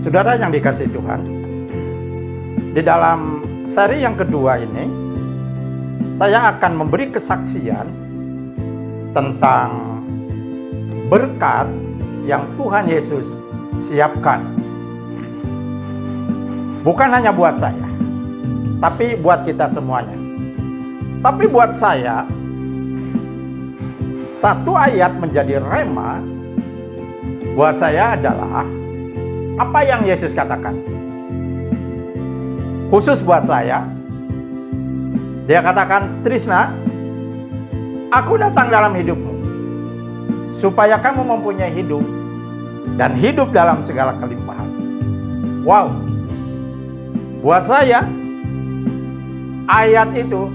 Saudara yang dikasihi Tuhan, di dalam seri yang kedua ini, saya akan memberi kesaksian tentang berkat yang Tuhan Yesus siapkan. Bukan hanya buat saya, tapi buat kita semuanya. Tapi buat saya, satu ayat menjadi rema buat saya adalah apa yang Yesus katakan. Khusus buat saya, dia katakan, Trisna, aku datang dalam hidupmu supaya kamu mempunyai hidup dan hidup dalam segala kelimpahan. Wow, buat saya ayat itu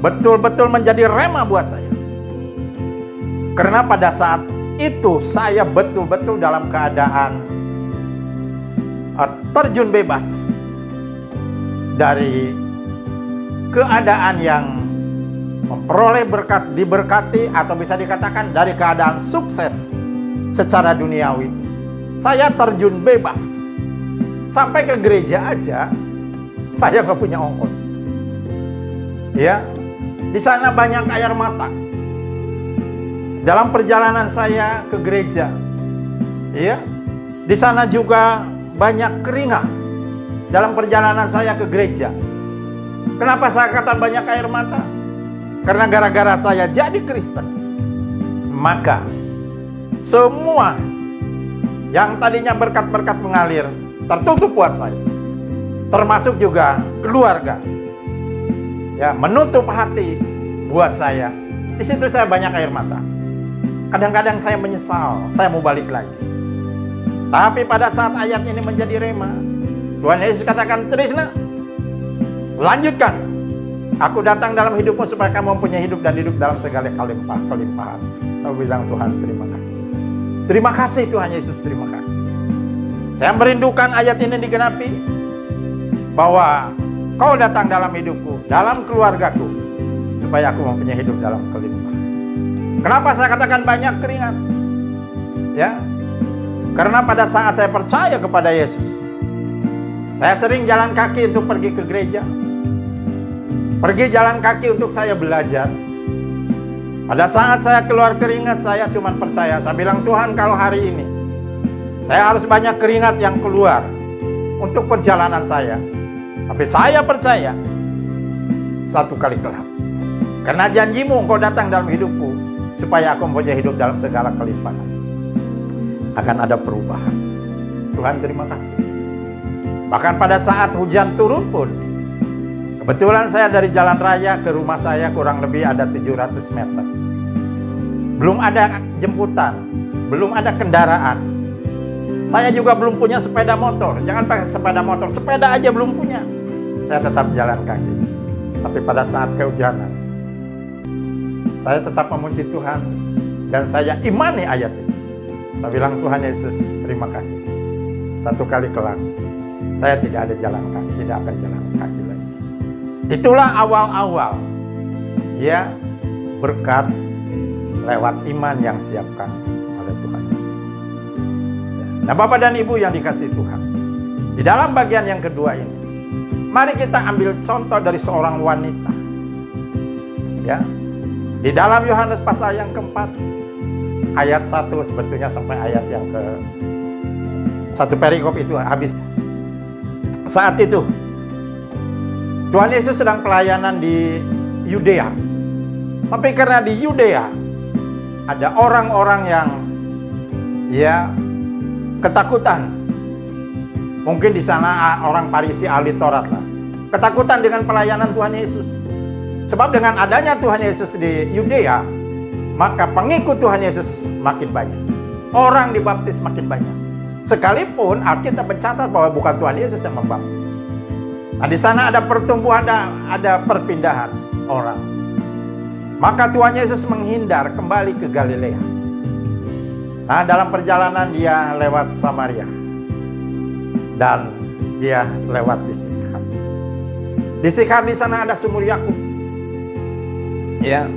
betul-betul menjadi rema buat saya. Karena pada saat itu saya betul-betul dalam keadaan terjun bebas dari keadaan yang memperoleh berkat, diberkati, atau bisa dikatakan dari keadaan sukses secara duniawi. Saya terjun bebas. Sampai ke gereja aja saya nggak punya ongkos. Ya, di sana banyak air mata. Dalam perjalanan saya ke gereja, ya, di sana juga banyak keringat. Dalam perjalanan saya ke gereja, kenapa saya kata banyak air mata? Karena gara-gara saya jadi Kristen, maka semua yang tadinya berkat-berkat mengalir tertutup buat saya, termasuk juga keluarga. Ya, menutup hati buat saya. Di situ saya banyak air mata. Kadang-kadang saya menyesal, saya mau balik lagi. Tapi pada saat ayat ini menjadi rema, Tuhan Yesus katakan, Trisna, lanjutkan. Aku datang dalam hidupmu supaya kamu mempunyai hidup dan hidup dalam segala kelimpahan. Saya bilang, Tuhan, terima kasih. Terima kasih Tuhan Yesus, terima kasih. Saya merindukan ayat ini digenapi, bahwa Kau datang dalam hidupku, dalam keluargaku, supaya aku mempunyai hidup dalam kelimpahan. Kenapa saya katakan banyak keringat? Ya, karena pada saat saya percaya kepada Yesus, saya sering jalan kaki untuk pergi ke gereja, pergi jalan kaki untuk saya belajar. Pada saat saya keluar keringat, saya cuma percaya. Saya bilang, Tuhan, kalau hari ini saya harus banyak keringat yang keluar untuk perjalanan saya, tapi saya percaya satu kali kelak, karena janjimu Engkau datang dalam hidupku supaya aku mempunyai hidup dalam segala kelimpahan, akan ada perubahan. Tuhan, terima kasih. Bahkan pada saat hujan turun pun, kebetulan saya dari jalan raya ke rumah saya kurang lebih ada 700 meter. Belum ada jemputan, belum ada kendaraan. Saya juga belum punya sepeda motor. Jangan pakai sepeda motor, sepeda aja belum punya. Saya tetap jalan kaki. Tapi pada saat kehujanan, saya tetap memuji Tuhan dan saya imani ayat ini. Saya bilang, Tuhan Yesus, terima kasih. Satu kali kelak, saya tidak ada jalan kaki, tidak akan jalan kaki lagi. Itulah awal-awal, ya, berkat lewat iman yang siapkan oleh Tuhan Yesus. Nah, Bapak dan Ibu yang dikasihi Tuhan, di dalam bagian yang kedua ini, mari kita ambil contoh dari seorang wanita. Ya, di dalam Yohanes pasal yang keempat, ayat 1 sebetulnya sampai ayat yang ke 1 perikop itu habis. Saat itu Tuhan Yesus sedang pelayanan di Yudea. Tapi karena di Yudea ada orang-orang yang ya ketakutan. Mungkin di sana orang Farisi ahli Taurat lah. Ketakutan dengan pelayanan Tuhan Yesus. Sebab dengan adanya Tuhan Yesus di Yudea, maka pengikut Tuhan Yesus makin banyak. Orang dibaptis makin banyak. Sekalipun Alkitab mencatat bahwa bukan Tuhan Yesus yang membaptis. Nah, di sana ada pertumbuhan, ada perpindahan orang. Maka Tuhan Yesus menghindar kembali ke Galilea. Nah, dalam perjalanan dia lewat Samaria. Dan dia lewat di Sikhar. Di Sikhar di sana ada sumur Yakub. Ya,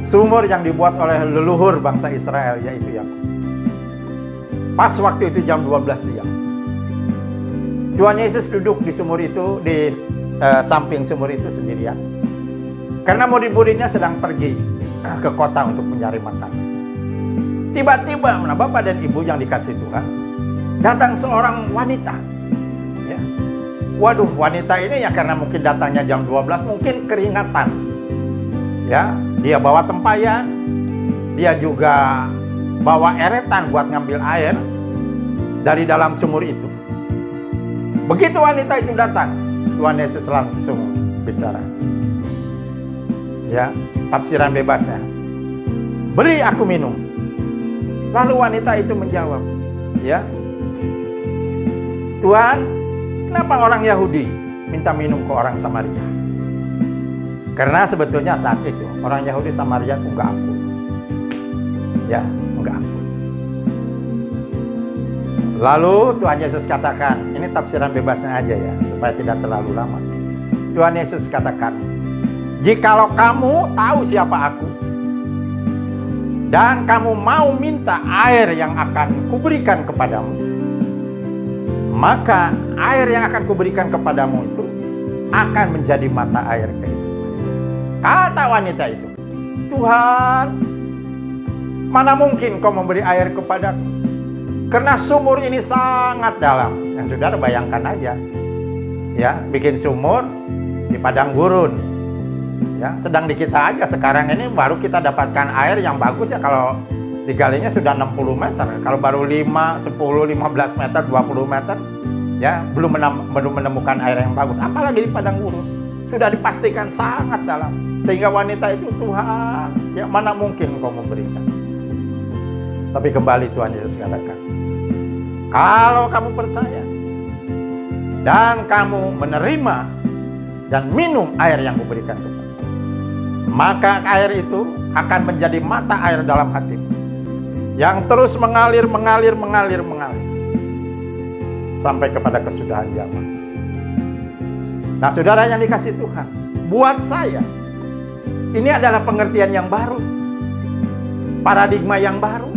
sumur yang dibuat oleh leluhur bangsa Israel, yaitu Yakub. Pas waktu itu jam 12 siang. Tuhan Yesus duduk di sumur itu, di samping sumur itu sendirian. Karena murid-muridnya sedang pergi ke kota untuk mencari makanan. Tiba-tiba, Bapak dan Ibu yang dikasih Tuhan, datang seorang wanita. Ya. Waduh, wanita ini ya karena mungkin datangnya jam 12, mungkin keringatan. Ya, dia bawa tempayan, dia juga bawa eretan buat ngambil air dari dalam sumur itu. Begitu wanita itu datang, Tuhan Yesus langsung bicara. Ya, tafsiran bebasnya. Beri aku minum. Lalu wanita itu menjawab, ya, Tuhan, kenapa orang Yahudi minta minum ke orang Samaria? Karena sebetulnya saat itu orang Yahudi Samaria itu enggak akur. Ya, enggak akur. Lalu Tuhan Yesus katakan, ini tafsiran bebasnya aja ya, supaya tidak terlalu lama. Tuhan Yesus katakan, jikalau kamu tahu siapa aku, dan kamu mau minta air yang akan kuberikan kepadamu, maka air yang akan kuberikan kepadamu itu akan menjadi mata air kehidupan. Kata wanita itu, Tuhan, mana mungkin kau memberi air kepadaku? Karena sumur ini sangat dalam. Yang saudara bayangkan aja, ya, bikin sumur di padang gurun. Ya, sedang di kita aja sekarang ini baru kita dapatkan air yang bagus ya kalau digalinya sudah 60 meter. Kalau baru 5, 10, 15 meter, 20 meter, ya belum menemukan air yang bagus. Apalagi di padang gurun, sudah dipastikan sangat dalam. Sehingga wanita itu, Tuhan, ya mana mungkin kau memberikan. Tapi kembali Tuhan Yesus katakan, kalau kamu percaya dan kamu menerima dan minum air yang kuberikan kepadamu, maka air itu akan menjadi mata air dalam hatimu yang terus mengalir sampai kepada kesudahan zaman. Nah, saudara yang dikasih Tuhan, buat saya ini adalah pengertian yang baru, paradigma yang baru,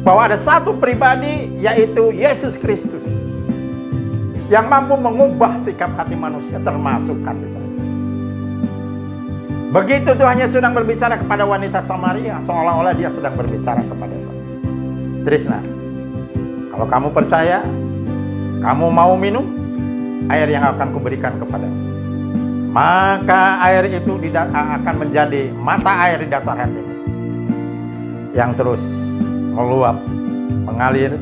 bahwa ada satu pribadi, yaitu Yesus Kristus, yang mampu mengubah sikap hati manusia, termasuk hati saya. Begitu Tuhan Yesus sedang berbicara kepada wanita Samaria, seolah-olah dia sedang berbicara kepada saya. Trisna, kalau kamu percaya, kamu mau minum air yang akan kuberikan kepadamu, maka air itu akan menjadi mata air di dasar hatimu, yang terus meluap, mengalir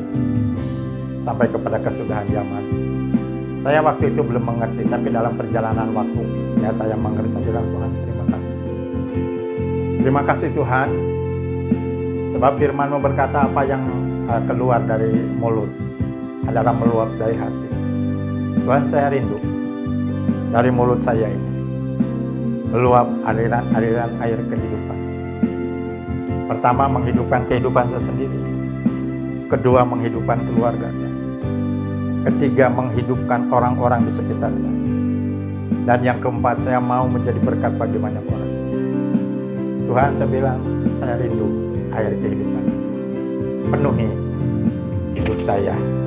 sampai kepada kesudahan zaman. Saya waktu itu belum mengerti, tapi dalam perjalanan waktu, ya saya mengerti. Saya bilang, Tuhan, terima kasih. Terima kasih Tuhan, sebab firman-Mu berkata apa yang keluar dari mulut adalah meluap dari hati. Tuhan, saya rindu dari mulut saya ini meluap aliran-aliran air kehidupan. Pertama, menghidupkan kehidupan saya sendiri. Kedua, menghidupkan keluarga saya. Ketiga, menghidupkan orang-orang di sekitar saya. Dan yang keempat, saya mau menjadi berkat bagi banyak orang. Tuhan, saya bilang, saya rindu air kehidupan. Penuhi hidup saya